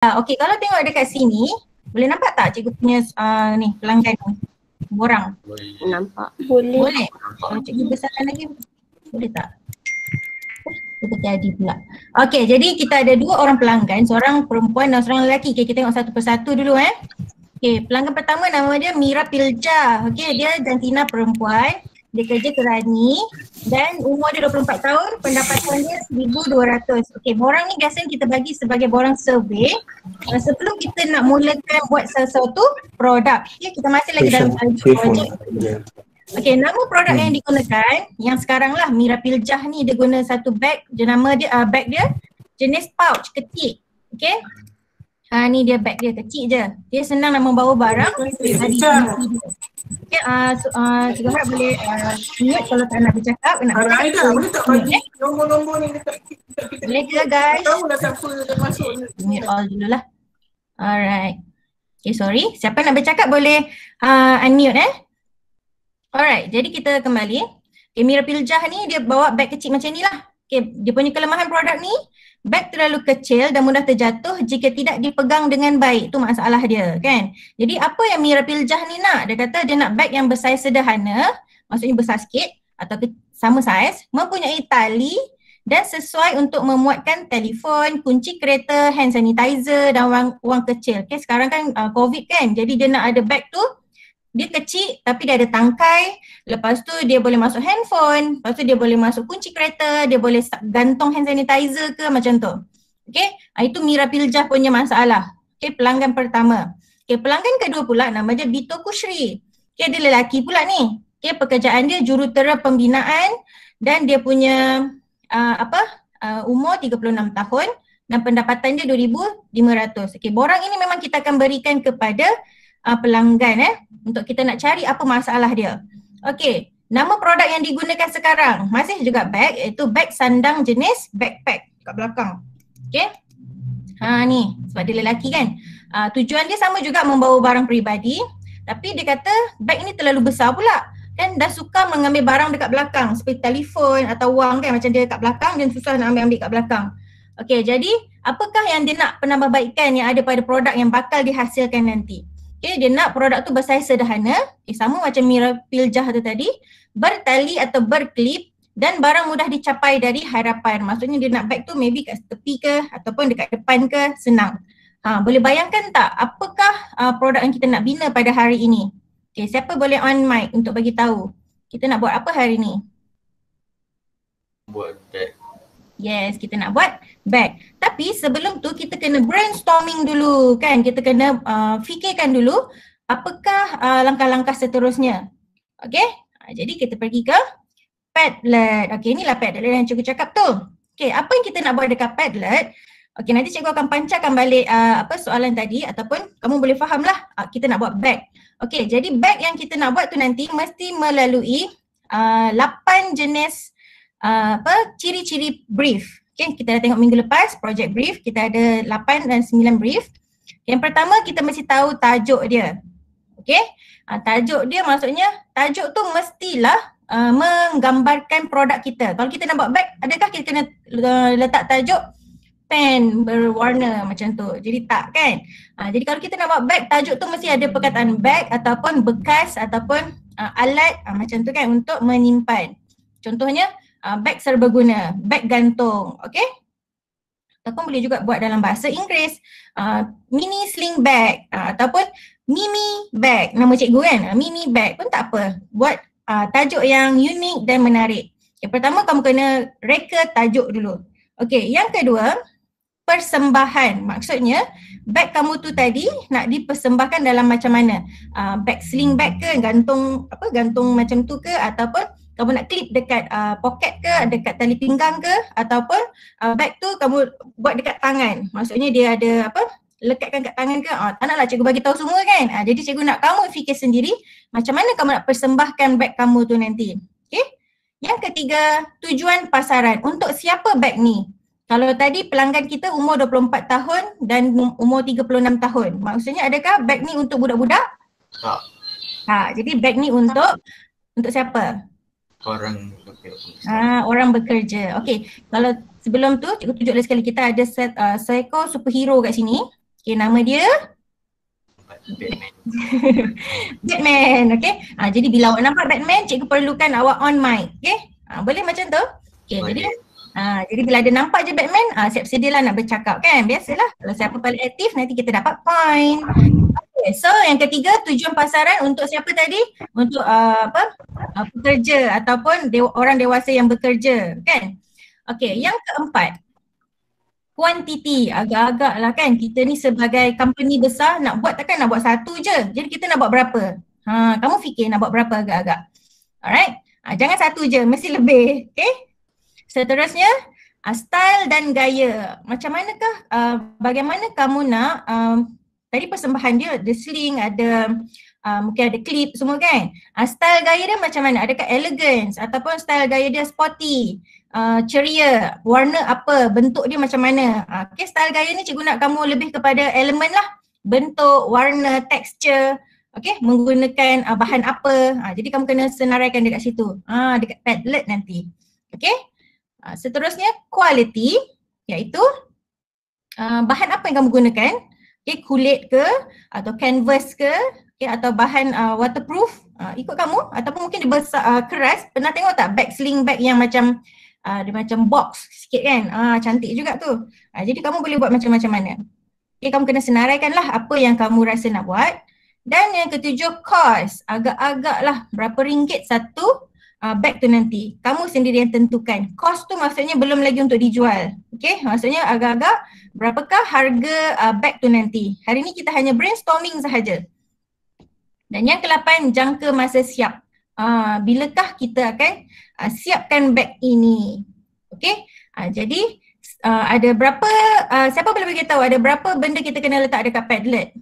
Okey, kalau tengok dekat sini, boleh nampak tak cikgu punya ni pelanggan ni? Borang. Nampak. Boleh. Kalau cikgu besarkan lagi, boleh tak? Kita jadi pula. Okey, jadi kita ada dua orang pelanggan, seorang perempuan dan seorang lelaki. Okay, kita tengok satu persatu dulu Okey, pelanggan pertama nama dia Mira Pilja. Okey, dia jantina perempuan. Dia kerja kerani dan umur dia 24 tahun, pendapatan dia 1,200. Okey, borang ni biasanya kita bagi sebagai borang survey. Sebelum kita nak mulakan buat sesuatu produk. Okey, kita masih lagi dalam projek. Okey, nama produk yang digunakan yang sekarang lah Mira Piljah ni dia guna satu bag, nama dia bag dia jenis pouch kecil. Okey. Ni dia bag dia kecil je. Dia senang nak membawa barang. Okey, cikgu harap boleh mute kalau tak nak bercakap. Boleh tak bagi nombor-nombor ni dekat kita? Boleh ke guys? Tahu dah siapa dah masuk ni. Mute all dululah. Alright. Okay, sorry. Siapa nak bercakap boleh unmute Alright, jadi kita kembali. Okay, Mira Piljah ni dia bawa beg kecil macam ni lah. Okay, dia punya kelemahan produk ni, beg terlalu kecil dan mudah terjatuh jika tidak dipegang dengan baik. Itu masalah dia kan. Jadi apa yang Mira Piljah ni nak? Dia kata dia nak beg yang bersaiz sederhana, maksudnya besar sikit atau sama saiz, mempunyai tali dan sesuai untuk memuatkan telefon, kunci kereta, hand sanitizer dan wang kecil. Okay, sekarang kan COVID kan, jadi dia nak ada beg tu dia kecil tapi dia ada tangkai, lepas tu dia boleh masuk handphone, lepas tu dia boleh masuk kunci kereta, dia boleh gantung hand sanitizer ke macam tu. Okay, itu Mira Piljah punya masalah. Okay, pelanggan pertama. Okay, pelanggan kedua pula nama dia Bito Kushri. Okay, dia lelaki pula ni. Okay, pekerjaan dia jurutera pembinaan dan dia punya umur 36 tahun dan pendapatan dia 2,500. Okay, borang ini memang kita akan berikan kepada pelanggan untuk kita nak cari apa masalah dia. Okey, nama produk yang digunakan sekarang masih juga bag, iaitu bag sandang jenis backpack kat belakang. Okey. Ni sebab dia lelaki kan. Tujuan dia sama juga membawa barang peribadi, tapi dia kata bag ni terlalu besar pula dan dah suka mengambil barang dekat belakang seperti telefon atau wang kan, macam dia kat belakang dan susah nak ambil kat belakang. Okey, jadi apakah yang dia nak penambahbaikan yang ada pada produk yang bakal dihasilkan nanti? Okay, dia nak produk tu bersaiz sederhana, sama macam Mira Piljah tu tadi, bertali atau berklip dan barang mudah dicapai dari hadapan. Maksudnya dia nak bag tu maybe kat tepi ke ataupun dekat depan ke, senang. Boleh bayangkan tak apakah produk yang kita nak bina pada hari ini? Okay, siapa boleh on mic untuk bagi tahu kita nak buat apa hari ni? Buat bag. Yes, kita nak buat bag. Tapi sebelum tu kita kena brainstorming dulu kan. Kita kena fikirkan dulu apakah langkah-langkah seterusnya. Okay, jadi kita pergi ke Padlet. Okay, inilah Padlet yang cikgu cakap tu. Okay, apa yang kita nak buat dekat Padlet? Okay, nanti cikgu akan pancarkan balik soalan tadi ataupun kamu boleh faham lah kita nak buat bag. Okay, jadi bag yang kita nak buat tu nanti mesti melalui 8 jenis ciri-ciri brief. Okay, kita dah tengok minggu lepas project brief, kita ada 8 dan 9 brief. Yang pertama kita mesti tahu tajuk dia. Okay, tajuk dia maksudnya tajuk tu mestilah menggambarkan produk kita. Kalau kita nak buat bag, adakah kita kena letak tajuk pen berwarna macam tu? Jadi tak kan? Jadi kalau kita nak buat bag, tajuk tu mesti ada perkataan bag ataupun bekas ataupun alat macam tu kan untuk menyimpan. Contohnya bag serbaguna, bag gantung, okay? Ataupun boleh juga buat dalam bahasa Inggeris, mini sling bag ataupun mini bag, nama cikgu kan, mini bag pun tak apa. Buat tajuk yang unik dan menarik. Yang pertama kamu kena reka tajuk dulu. Okay, yang kedua, persembahan. Maksudnya bag kamu tu tadi nak dipersembahkan dalam macam mana? Bag sling bag ke, gantung macam tu ke, ataupun kamu nak klip dekat poket ke, dekat tali pinggang ke, ataupun bag tu kamu buat dekat tangan. Maksudnya dia ada lekatkan kat tangan ke. Tak naklah cikgu bagi tahu semua kan. Jadi cikgu nak kamu fikir sendiri macam mana kamu nak persembahkan bag kamu tu nanti. Okay? Yang ketiga, tujuan pasaran. Untuk siapa bag ni? Kalau tadi pelanggan kita umur 24 tahun dan umur 36 tahun. Maksudnya adakah bag ni untuk budak-budak? Jadi bag ni untuk siapa? Orang bekerja. Orang bekerja. Okey, kalau sebelum tu cikgu tunjuk lagi sekali kita ada set seekor superhero kat sini. Okay, nama dia Batman. Batman, okay. Jadi bila awak nampak Batman, cikgu perlukan awak on mic, okay. Boleh macam tu? Okay, jadi bila ada nampak je Batman, siap sedialah nak bercakap kan. Biasalah, kalau siapa paling aktif nanti kita dapat point. Okay, so yang ketiga, tujuan pasaran untuk siapa tadi? Untuk pekerja ataupun orang dewasa yang bekerja kan. Okay, yang keempat, kuantiti. Agak-agak lah kan, kita ni sebagai company besar nak buat takkan nak buat satu je. Jadi kita nak buat berapa? Kamu fikir nak buat berapa agak-agak. Alright, jangan satu je, mesti lebih. Okay. Seterusnya, style dan gaya. Macam manakah, bagaimana kamu nak, tadi persembahan dia, ada sling, ada mungkin ada klip semua kan. Style gaya dia macam mana? Adakah elegance ataupun style gaya dia sporty, ceria, warna apa, bentuk dia macam mana. Okay, style gaya ni cikgu nak kamu lebih kepada elemen lah. Bentuk, warna, texture. Okay, menggunakan bahan apa. Jadi kamu kena senaraikan dekat situ. Dekat Padlet nanti. Okay. Seterusnya quality, iaitu bahan apa yang kamu gunakan. Okay, kulit ke atau canvas ke, okay, atau bahan waterproof, ikut kamu, ataupun mungkin dia besar, keras. Pernah tengok tak bag sling bag yang macam dia macam box sikit kan, cantik juga tu. Jadi kamu boleh buat macam-macam mana. Okay, kamu kena senaraikan lah apa yang kamu rasa nak buat. Dan yang ketujuh, cost. Agak-agak lah berapa ringgit satu bag tu nanti. Kamu sendiri yang tentukan. Cost tu maksudnya belum lagi untuk dijual. Okay, maksudnya agak-agak berapakah harga bag tu nanti. Hari ni kita hanya brainstorming sahaja. Dan yang ke-8, jangka masa siap. Bilakah kita akan siapkan bag ini. Okay, jadi ada berapa, siapa boleh beritahu ada berapa benda kita kena letak dekat Padlet?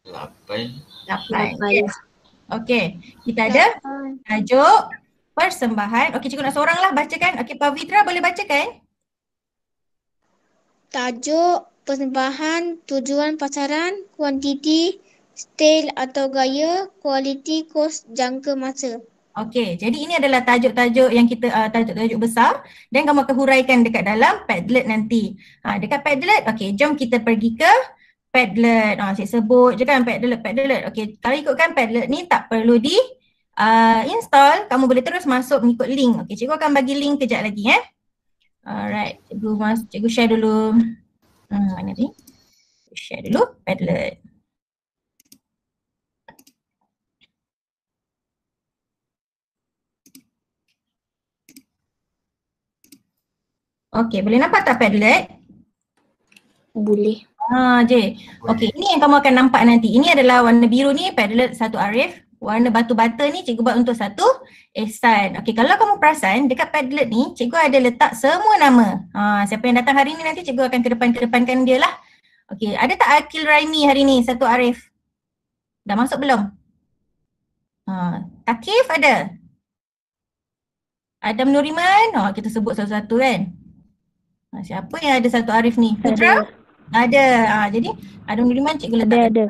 8. Yes. Okay, kita ada tajuk, persembahan. Okay, cikgu nak seorang lah bacakan. Okay, Pavitra boleh bacakan? Tajuk, persembahan, tujuan pasaran, kuantiti, style atau gaya, kualiti, kos, jangka masa. Okay, jadi ini adalah tajuk-tajuk yang kita, tajuk-tajuk besar dan kamu akan huraikan dekat dalam Padlet nanti. Dekat Padlet, okay, jom kita pergi ke Padlet. Saya sebut je kan Padlet. Okay, kalau ikutkan Padlet ni tak perlu di install, kamu boleh terus masuk mengikut link. Okay, cikgu akan bagi link kejap lagi Alright, cikgu share dulu. Mana ni? Share dulu Padlet. Okay, boleh nampak tak Padlet? Boleh. Okay, ini yang kamu akan nampak nanti. Ini adalah warna biru ni Padlet 1 Arif. Warna batu bata ni cikgu buat untuk 1 Ehsan. Okay, kalau kamu perasan dekat Padlet ni cikgu ada letak semua nama. Siapa yang datang hari ni nanti cikgu akan kedepankan dia lah. Okay, ada tak Akil Raimi hari ni 1 Arif? Dah masuk belum? Takif ada? Adam Nuriman? Kita sebut satu-satu kan. Siapa yang ada 1 Arif ni? Putra? Ada. Jadi Adam Nuriman cikgu letak. Ada.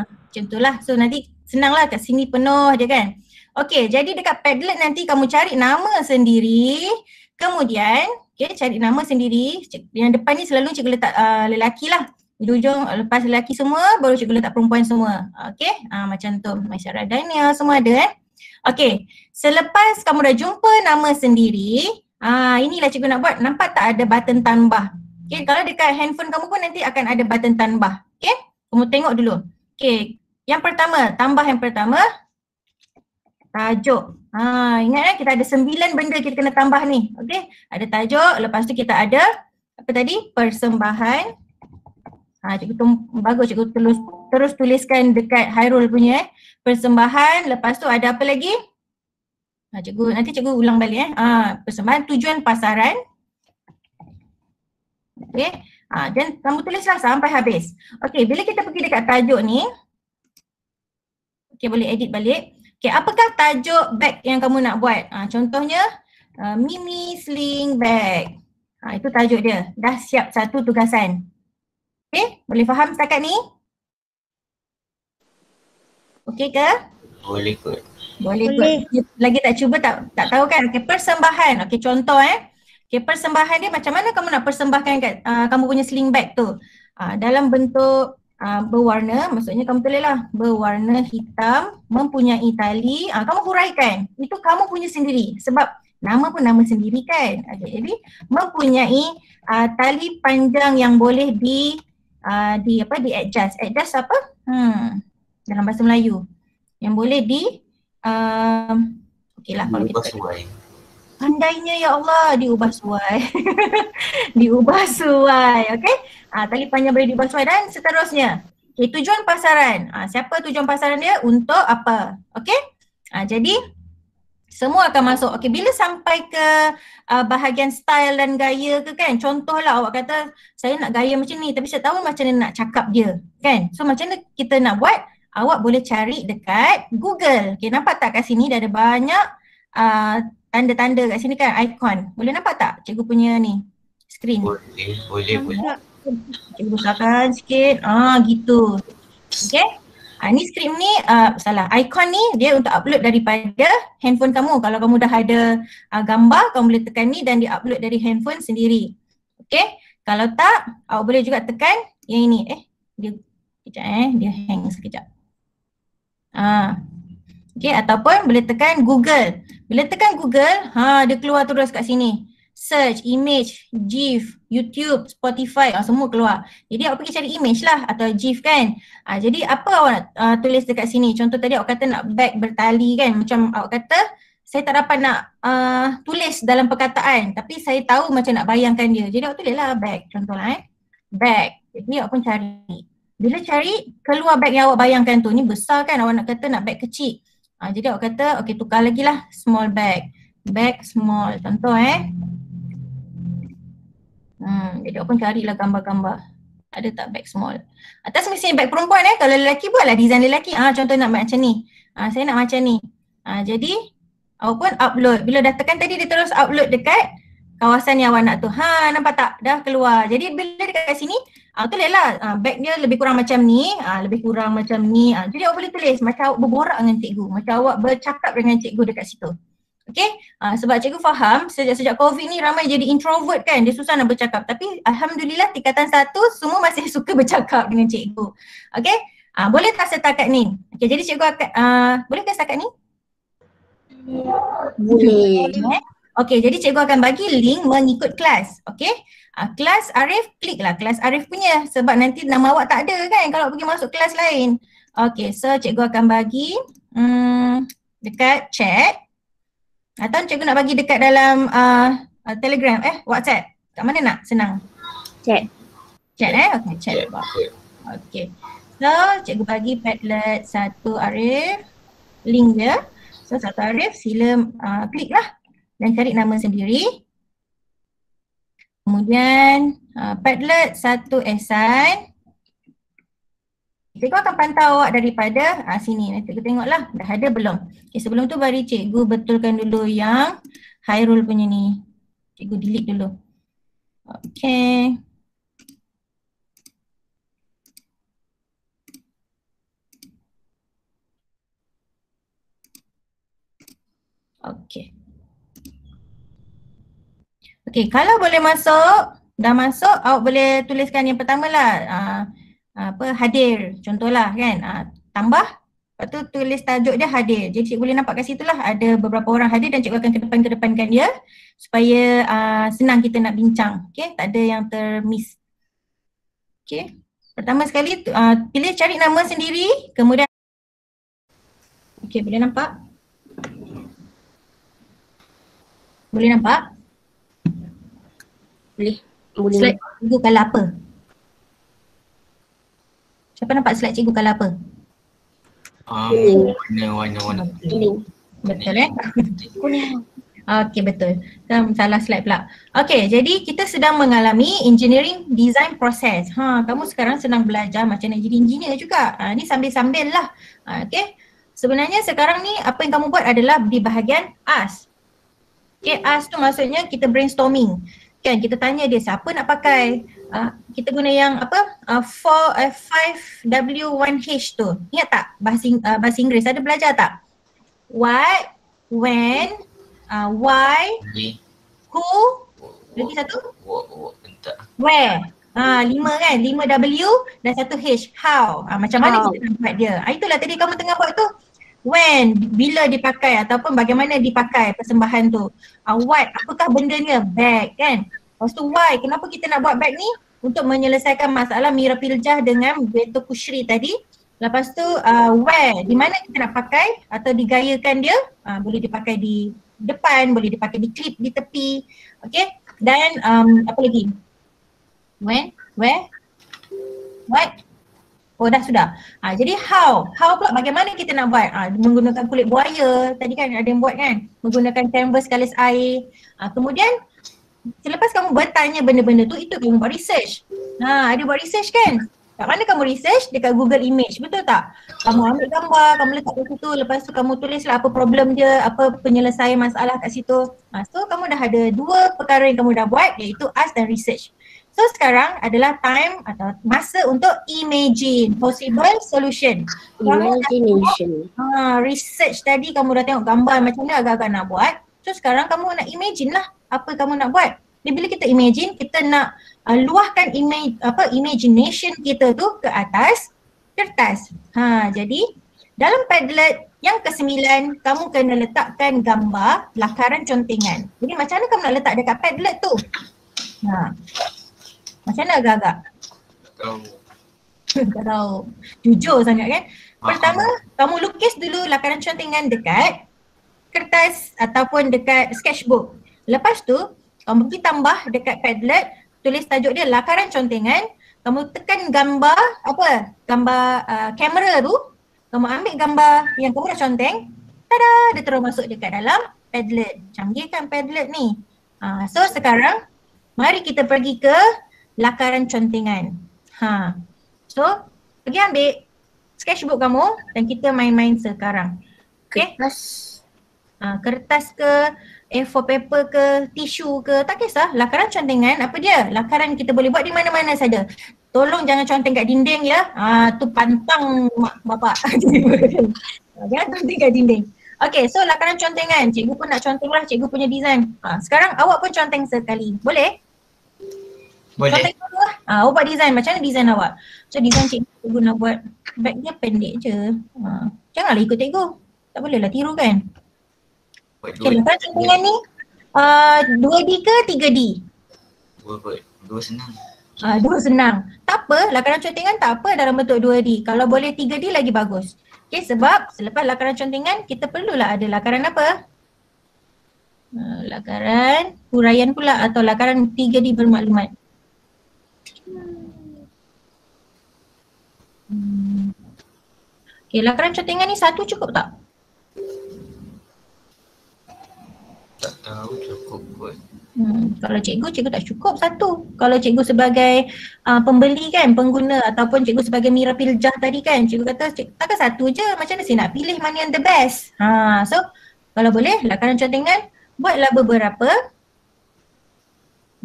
Macam itulah. So nanti senanglah kat sini penuh je kan. Okay, jadi dekat Padlet nanti kamu cari nama sendiri. Kemudian, okay, cari nama sendiri. Yang depan ni selalu cikgu letak lelaki lah. Di ujung lepas lelaki semua, baru cikgu letak perempuan semua. Okay, macam tu. Masyarakat Dania semua ada Okay, selepas kamu dah jumpa nama sendiri, inilah cikgu nak buat. Nampak tak ada button tambah? Okay, kalau dekat handphone kamu pun nanti akan ada button tambah. Okay, kamu tengok dulu. Okay, yang pertama, tambah yang pertama, tajuk. Ingat kita ada 9 benda kita kena tambah ni. Okay, ada tajuk, lepas tu kita ada apa tadi? Persembahan. Cikgu bagus cikgu terus tuliskan dekat Hairul punya persembahan, lepas tu ada apa lagi? Nanti cikgu ulang balik persembahan, tujuan pasaran. Okay, dan kamu tulislah sampai habis. Okay, bila kita pergi dekat tajuk ni, okay, boleh edit balik. Okay, apakah tajuk bag yang kamu nak buat? Contohnya Mimi Sling Bag. Itu tajuk dia. Dah siap satu tugasan. Okay, boleh faham setakat ni? Okay ke? Boleh kot. Boleh kot. Lagi tak cuba tak tahu kan? Okay, persembahan. Okay, contoh Okay, persembahan dia macam mana kamu nak persembahkan kat kamu punya sling bag tu. Dalam bentuk berwarna, maksudnya kamu tulislah berwarna hitam, mempunyai tali, kamu huraikan. Itu kamu punya sendiri sebab nama pun nama sendiri kan. Okay, jadi mempunyai tali panjang yang boleh di adjust. Adjust apa? Dalam bahasa Melayu. Yang boleh okeylah kalau Diubah kita suai. pandainya ya Allah, diubah suai. Diubah suai, okey? Tali panjang boleh diubah suai dan seterusnya. Okay, tujuan pasaran. Siapa tujuan pasaran dia? Untuk apa? Okey? Jadi semua akan masuk. Okey, bila sampai ke bahagian style dan gaya ke kan? Contohlah awak kata saya nak gaya macam ni tapi saya tahu macam mana nak cakap dia, kan? So macam mana kita nak buat? Awak boleh cari dekat Google. Okey, nampak tak kat sini dah ada banyak tanda-tanda kat sini kan, ikon. Boleh nampak tak cikgu punya ni skrin? Boleh. Cikgu besarkan sikit. Gitu. Okey. Ni skrip ni, ikon ni dia untuk upload daripada handphone kamu. Kalau kamu dah ada gambar, kamu boleh tekan ni dan dia upload dari handphone sendiri. Okey. Kalau tak, awak boleh juga tekan yang ini. Dia hang sekejap. Okey, ataupun boleh tekan Google. Bila tekan Google, dia keluar terus kat sini. Search, image, GIF, YouTube, Spotify, semua keluar. Jadi awak pergi cari image lah atau GIF kan. Jadi apa awak nak tulis dekat sini? Contoh tadi awak kata nak bag bertali kan. Macam awak kata, saya tak dapat nak tulis dalam perkataan tapi saya tahu macam nak bayangkan dia. Jadi awak tulis lah bag, contohlah bag. Jadi awak pun cari. Bila cari, keluar bag yang awak bayangkan tu. Ni besar kan, awak nak kata nak bag kecil. Jadi awak kata, okey tukar lagi lah small bag. Bag small, contoh jadi awak pun carilah gambar-gambar. Ada tak bag small? Atas mestinya bag perempuan kalau lelaki buatlah design lelaki. Contoh nak macam ni. Saya nak macam ni. Jadi awak pun upload. Bila dah tekan tadi dia terus upload dekat kawasan yang awak nak tu. Nampak tak? Dah keluar. Jadi bila dekat sini, tulislah bag dia lebih kurang macam ni, lebih kurang macam ni. Jadi awak boleh tulis macam awak berborak dengan cikgu, macam awak bercakap dengan cikgu dekat situ. Okey, sebab cikgu faham sejak COVID ni ramai jadi introvert kan, dia susah nak bercakap. Tapi alhamdulillah tingkatan 1 semua masih suka bercakap dengan cikgu. Okey, boleh tak setakat ni? Okey, jadi cikgu akan, boleh ke setakat ni? Boleh. Okey, jadi cikgu akan bagi link mengikut kelas. Okey, kelas Arif, kliklah kelas Arif punya sebab nanti nama awak tak ada kan kalau pergi masuk kelas lain. Okey, so cikgu akan bagi dekat chat. Atau cikgu nak bagi dekat dalam Telegram, WhatsApp. Kat mana nak? Senang. Chat. Chat okey, chat. Okey. So, cikgu bagi Padlet 1 Arif link dia. So, 1 Arif sila klik lah dan cari nama sendiri. Kemudian Padlet 1 Ehsan. Cikgu akan pantau awak daripada sini. Nanti kita tengoklah dah ada belum. Okay, sebelum tu bagi cikgu betulkan dulu yang Hairul punya ni. Cikgu delete dulu. Okay. Okay. Okay, kalau boleh masuk, dah masuk, awak boleh tuliskan yang pertama lah. Hadir, contohlah kan. Tambah, lepas tu tulis tajuk dia hadir. Jadi cikgu boleh nampak kat situ lah ada beberapa orang hadir dan cikgu akan kedepan-kedepankan dia supaya senang kita nak bincang. Okay, tak ada yang termiss. Okay, pertama sekali pilih cari nama sendiri, kemudian okay, boleh nampak? Boleh nampak? Boleh. Slide cikgu kalau apa? Siapa nampak slide cikgu kalau apa? Warna. Betul Okey, betul. Salah slide pula. Okey, jadi kita sedang mengalami engineering design process. Kamu sekarang sedang belajar macam nak jadi engineer juga. Ni sambil-sambil lah. Okey. Sebenarnya sekarang ni apa yang kamu buat adalah di bahagian ask. Okey, ask tu maksudnya kita brainstorming. Kan kita tanya dia siapa nak pakai. Kita guna yang 5W1H tu. Ingat tak bahasa Inggeris ada belajar tak? What, when, why, who, Lagi satu? Work bentak. Where. 5 kan? 5 W dan 1 H. How. Macam mana How. kita nak buat dia? Itulah tadi kamu tengah buat tu. When, bila dipakai ataupun bagaimana dipakai persembahan tu. What, apakah bendanya? Bag kan? Lepas tu why, kenapa kita nak buat bag ni? Untuk menyelesaikan masalah mirapiljah dengan Beto Kushri tadi. Lepas tu where, di mana kita nak pakai atau digayakan dia. Boleh dipakai di depan, boleh dipakai di klip di tepi. Okay, dan apa lagi? When, where, what? Oh dah sudah. Jadi how pula bagaimana kita nak buat? Menggunakan kulit buaya, tadi kan ada yang buat kan? Menggunakan canvas kalis air. Kemudian selepas kamu bertanya benda-benda tu, itu kamu buat research. Ada buat research kan? Kat mana kamu research? Dekat Google Image, betul tak? Kamu ambil gambar, kamu letak kat situ, lepas tu kamu tulislah apa problem dia, apa penyelesaian masalah kat situ. So kamu dah ada 2 perkara yang kamu dah buat, iaitu ask dan research. So sekarang adalah time atau masa untuk imagine possible solution. Imagination. Research tadi kamu dah tengok gambar macam mana agak-agak nak buat. So sekarang kamu nak imagine lah apa kamu nak buat. Bila kita imagine, kita nak luahkan imagination kita tu ke atas kertas. Jadi dalam Padlet yang ke-9, kamu kena letakkan gambar lakaran contingan. Jadi macam mana kamu nak letak dekat Padlet tu? Macam mana agak-agak? Tak tahu. Jujur sangat kan? Pertama, kamu lukis dulu lakaran contingan dekat kertas ataupun dekat sketchbook. Lepas tu, kamu pergi tambah dekat Padlet, tulis tajuk dia lakaran contingan. Kamu tekan gambar, gambar kamera tu. Kamu ambil gambar yang kamu dah conteng. Tada! Dia terus masuk dekat dalam Padlet. Canggih kan Padlet ni? So sekarang, mari kita pergi ke lakaran contingan. So, pergi ambil sketchbook kamu dan kita main-main sekarang. Okay? Kertas ke, A4 paper ke, tisu ke, tak kisah. Lakaran contingan apa dia? Lakaran kita boleh buat di mana-mana saja. Tolong jangan conteng kat dinding ya. Tu pantang mak bapak. Jangan conteng kat dinding. Okay, so lakaran contengan. Cikgu pun nak conteng lah cikgu punya design. Sekarang awak pun conteng sekali. Boleh? Boleh. Conteng dulu lah. Awak buat design. Macam mana design awak? So design cikgu nak buat bag dia pendek je. Janganlah ikut cikgu. Tak boleh lah tiru kan? Okay, lakaran contengan ni 2D ke 3D? Dua senang. 2 senang. Tak apa, lakaran contengan tak apa dalam bentuk 2D. Kalau boleh 3D lagi bagus. Okay, sebab selepas lakaran contengan, kita perlulah ada lakaran apa? Lakaran huraian pula atau lakaran 3D bermaklumat. Okay, lakaran contengan ni 1 cukup tak? Tak tahu cukup kot. Kalau cikgu tak cukup 1. Kalau cikgu sebagai pembeli kan, pengguna ataupun cikgu sebagai mirapiljah tadi kan, cikgu kata takkan 1 je, macam mana saya nak pilih mana yang the best. So kalau boleh lakaran contengan buatlah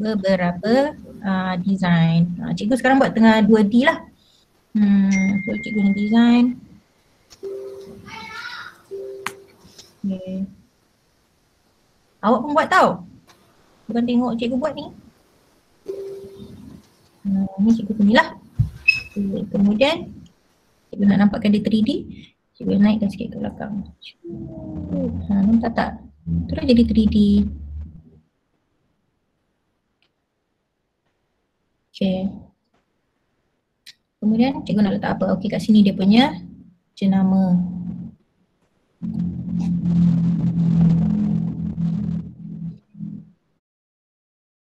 beberapa design. Cikgu sekarang buat tengah 2D lah. So cikgu ni design. Okay. Awak pun buat tau. Bukan tengok cikgu buat ni. Ni cikgu punya lah. Kemudian cikgu nak nampakkan dia 3D. Cikgu naikkan sikit ke belakang. Nampak tak? Terus jadi 3D. Okay. Kemudian cikgu nak letak apa? Okey, kat sini dia punya jenama.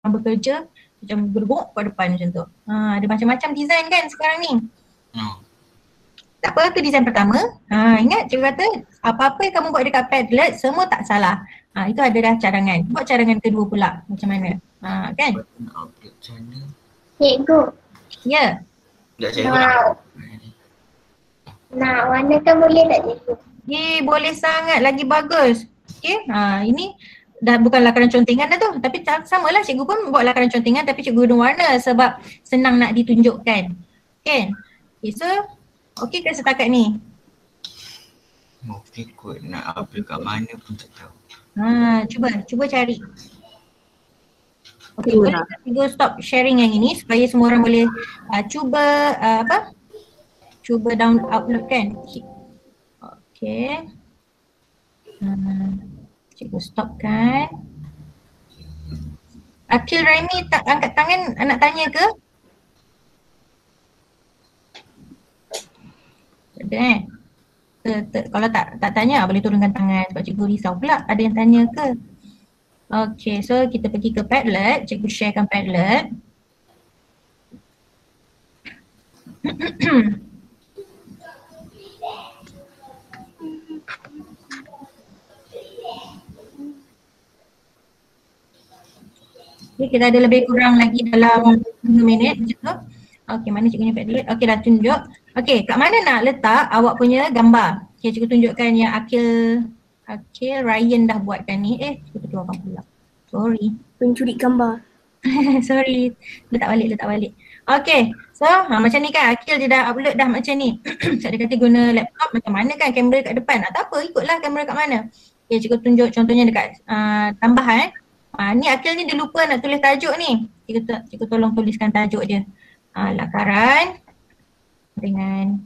Bekerja macam bergok ke depan macam tu. Ada macam-macam design kan sekarang ni. Tak apa, tu design pertama. Ingat cikgu kata apa-apa yang kamu buat dekat Padlet semua tak salah. Itu ada dah cadangan. Buat cadangan kedua pula macam mana. Kan? Nak upload channel. Cikgu, Ya. Tak cikgu. nak warnakan boleh tak cikgu? Boleh sangat, lagi bagus. Okay, ini dah bukan lakaran contengan dah tu, tapi samalah cikgu pun buat lakaran contengan tapi cikgu guna warna sebab senang nak ditunjukkan. Kan? Okay, so okey ke setakat ni? Okey kot, nak upload kat mana pun tak tahu. Cuba cari. Okay, boleh cikgu stop sharing yang ini supaya semua orang boleh cuba cuba upload kan. Okay. Cikgu stop kan. Akil Raimi tak angkat tangan nak tanya ke? Tak ada kalau tak tanya boleh turunkan tangan sebab cikgu risau pula ada yang tanya ke. Okay, so kita pergi ke Padlet, cikgu sharekan Padlet. Okay, kita ada lebih kurang lagi dalam 2 minit macam tu. Okay, mana cikgu punya Padlet? Okay, dah tunjuk. Okay, kat mana nak letak awak punya gambar? Okay, cikgu tunjukkan yang Akil Ryan dah buatkan ni. Cikgu keluarkan pula. Sorry. Pencuri gambar. Sorry. Letak balik. Okay, so macam ni kan Akil dia dah upload dah macam ni. So dia kata guna laptop macam mana kan kamera kat depan. Tak apa, ikutlah kamera kat mana. Okay, cikgu tunjuk contohnya dekat tambahan. Ni Akil ni dia lupa nak tulis tajuk ni. Cikgu tolong tuliskan tajuk dia. Lakaran contingan.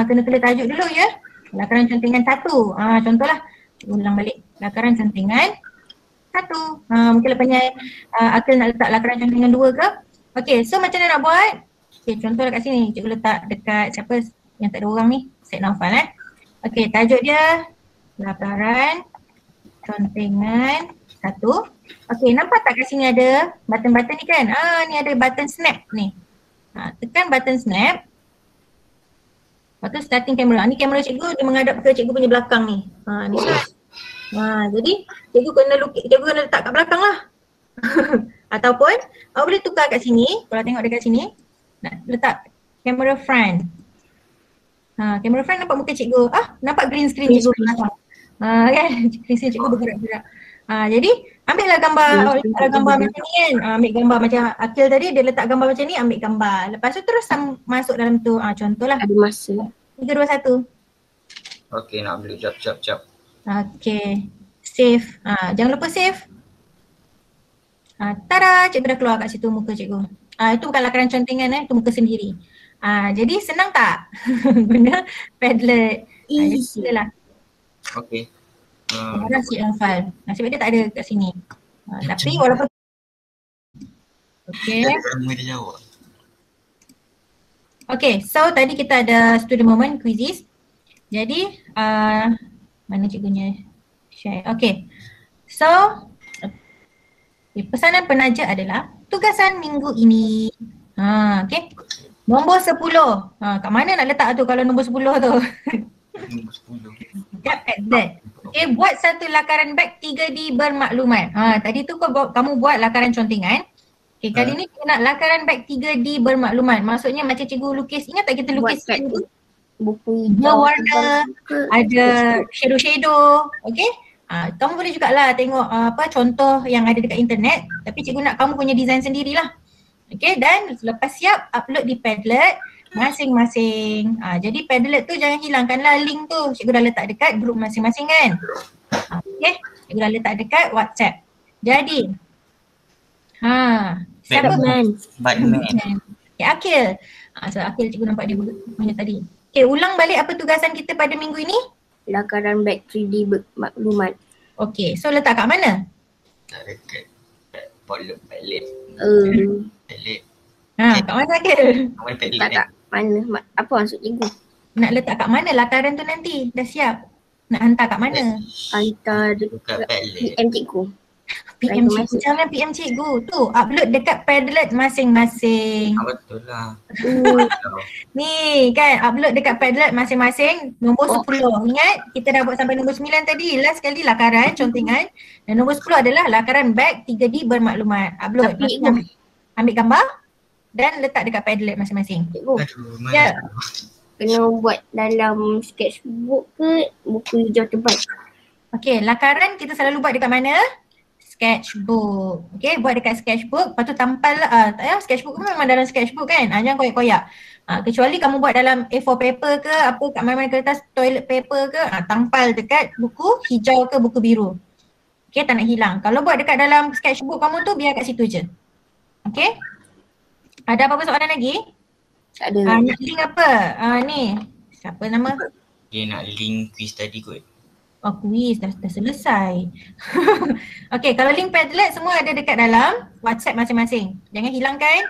Kena tulis tajuk dulu ya. Lakaran contingan 1. Contohlah. Cikgu ulang balik. Lakaran contingan 1. Mungkin lepasnya Akil nak letak lakaran contingan 2 ke. Okay, so macam mana nak buat? Okay, contoh kat sini. Cikgu letak dekat siapa yang tak ada orang ni. Set Naufal Okay, tajuk dia lakaran contingan 1. Okay, nampak tak kat sini ada button-button ni kan? Ni ada button snap ni. Tekan button snap. Lepas tu starting camera. Ni kamera cikgu dia menghadap ke cikgu punya belakang ni. Ni kan. Jadi cikgu kena letak kat belakang lah. Ataupun awak boleh tukar kat sini. Kalau tengok dekat sini. Nak letak kamera front. Kamera front nampak muka cikgu. Nampak green screen cikgu belakang. Kan? Green screen cikgu bergerak-gerak. Jadi ambillah gambar, gambar macam ni kan. Ambil gambar macam Akil tadi dia letak gambar macam ni, ambil gambar. Lepas tu terus masuk dalam tu. Contohlah. Ada masa. 3, 2, 1. Okay, nak beli jap. Okay. Save. Jangan lupa save. Tada, cikgu dah keluar kat situ muka cikgu. Itu bukan lakaran contingan itu muka sendiri. Jadi senang tak? Guna Padlet. Easy. Lah. Okay. Ada Cik Naufal. Nasib dia tak ada kat sini. Tapi walaupun okay. Dia jawab. Okay, so tadi kita ada student moment quizzes. Jadi mana cikgunya share. Okay. So pesanan penaja adalah tugasan minggu ini. Okay. Nombor 10. Kat mana nak letak tu kalau nombor 10 tu? Nombor 10. Kat Padlet. Okay, buat satu lakaran beg 3D bermaklumat. Tadi tu kamu buat lakaran contingan. Okay, kali ni kita nak lakaran beg 3D bermaklumat. Maksudnya macam cikgu lukis. Ingat tak kita lukis buku warna, ada shadow-shadow. Okay. Kamu boleh jugalah tengok contoh yang ada dekat internet. Tapi cikgu nak kamu punya design sendirilah. Okay, dan lepas siap upload di Padlet masing-masing. Jadi Padlet tu jangan hilangkanlah link tu. Cikgu dah letak dekat grup masing-masing kan. Okay, cikgu dah letak dekat WhatsApp. Jadi Batman. Okay, Akil. So Akil cikgu nampak dia punya tadi. Okay, ulang balik apa tugasan kita pada minggu ini? Lakaran beg 3D maklumat. Okay, so letak kat mana? Tak dekat Padlet. Padlet. Kat mana Akil? Mana Padlet Tak mana? Apa maksud cikgu? Nak letak kat mana lakaran tu nanti? Dah siap? Nak hantar kat mana? Hantar Dekat dekat Padlet. PM cikgu. PM cikgu, jangan PM cikgu. Tu, upload dekat Padlet masing-masing. Betul lah. Ni kan, upload dekat Padlet masing-masing nombor 10. Ingat, kita dah buat sampai nombor 9 tadi. Last sekali lakaran, contingan. Dan nombor 10 adalah lakaran beg 3D bermaklumat. Upload. Ambil gambar dan letak dekat Padlet masing-masing. Cikgu, Aduh, Ya. kena buat dalam sketchbook ke buku hijau tebal? Okey, lakaran kita selalu buat dekat mana? Sketchbook. Okey, buat dekat sketchbook. Lepas tu tampal sketchbook memang dalam sketchbook kan. Jangan koyak-koyak. Kecuali kamu buat dalam A4 paper ke apa kat mana-mana kertas toilet paper ke, tampal dekat buku hijau ke buku biru. Okay, tak nak hilang. Kalau buat dekat dalam sketchbook kamu tu, biar kat situ je. Okay. Ada apa-apa soalan lagi? Tak ada. Nak link apa? Ni, siapa nama? Dia nak link quiz tadi kot. Oh, quiz dah selesai. Okay, kalau link Padlet semua ada dekat dalam WhatsApp masing-masing. Jangan hilangkan.